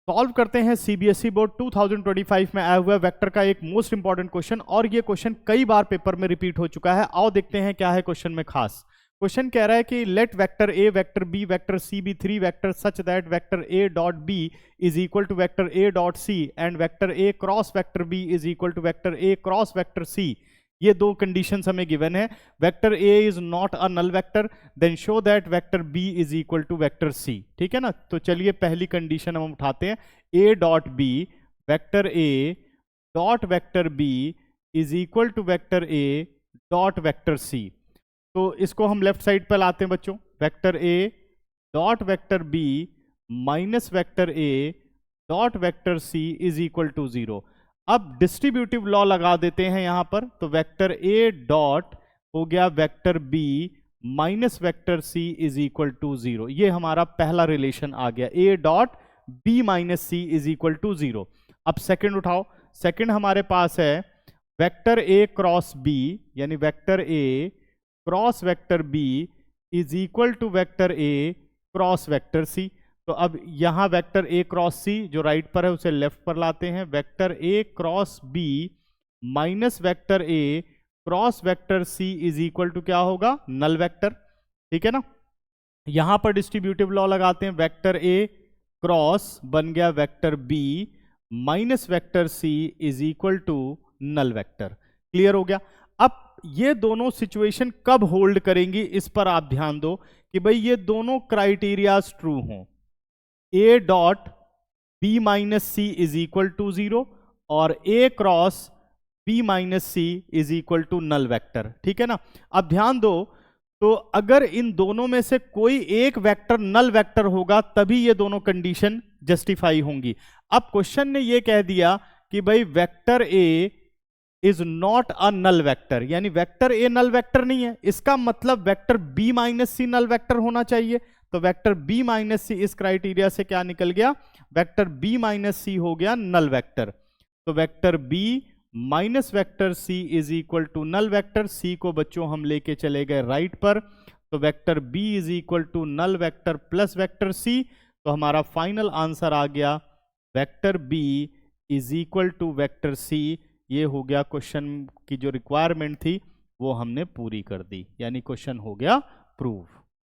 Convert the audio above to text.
Solve करते हैं CBSE board 2025 में आया हुआ वेक्टर का एक मोस्ट इंपॉर्टेंट क्वेश्चन, और ये क्वेश्चन कई बार पेपर में रिपीट हो चुका है। आओ देखते हैं क्या है क्वेश्चन में खास। क्वेश्चन कह रहा है कि let vector A, vector B, vector C B 3 vector such that vector A dot B is equal to vector A dot C and vector A cross vector B is equal to vector A cross vector C. ये दो conditions हमें given है। Vector A is not a null vector, then show that vector B is equal to vector C. ठीक है ना। तो चलिए पहली कंडीशन हम उठाते हैं, A dot B, vector A dot vector B is equal to vector A dot vector C. तो इसको हम लेफ्ट साइड पर लाते हैं बच्चों, vector A dot vector B minus vector A dot vector C is equal to 0। अब distributive law लगा देते हैं यहां पर, तो वेक्टर ए डॉट हो गया vector B minus vector C is equal to 0। ये हमारा पहला रिलेशन आ गया, A dot B minus C is equal to 0। अब सेकंड उठाओ, सेकंड हमारे पास है वेक्टर ए क्रॉस बी, यानी vector A cross vector B is equal to vector A cross vector C. तो अब यहां वेक्टर ए क्रॉस सी जो राइट पर है उसे लेफ्ट पर लाते हैं, vector A cross B minus vector A cross vector C is equal to क्या होगा, नल वेक्टर। ठीक है ना। यहां पर डिस्ट्रीब्यूटिव लॉ लगाते हैं, वेक्टर ए क्रॉस बन गया vector B minus vector C is equal to null vector. Clear हो गया। अब ये दोनों सिचुएशन कब होल्ड करेंगी इस पर आप ध्यान दो कि भाई ये दोनों क्राइटेरियाज ट्रू हों, a dot B minus C is equal to 0 और a cross B minus C is equal to null vector. ठीक है ना। अब ध्यान दो, तो अगर इन दोनों में से कोई एक वेक्टर नल वेक्टर होगा तभी ये दोनों कंडीशन जस्टिफाई होंगी। अब क्वेश्चन ने ये कह दिया कि भाई vector A is not a null vector, यानी वेक्टर ए नल वेक्टर नहीं है, इसका मतलब vector B minus C null vector होना चाहिए। तो वेक्टर बी माइनस सी इस क्राइटेरिया से क्या निकल गया, वेक्टर बी माइनस सी हो गया नल वेक्टर। तो vector B minus vector C is equal to null vector. C को बच्चों हम लेके चले गए राइट पर, तो vector B is equal to null vector plus vector C. तो हमारा फाइनल आंसर आ गया vector B is equal to vector C. ये हो गया क्वेश्चन की जो रिक्वायरमेंट थी वो हमने पूरी कर दी, यानी क्वेश्चन हो गया प्रूव।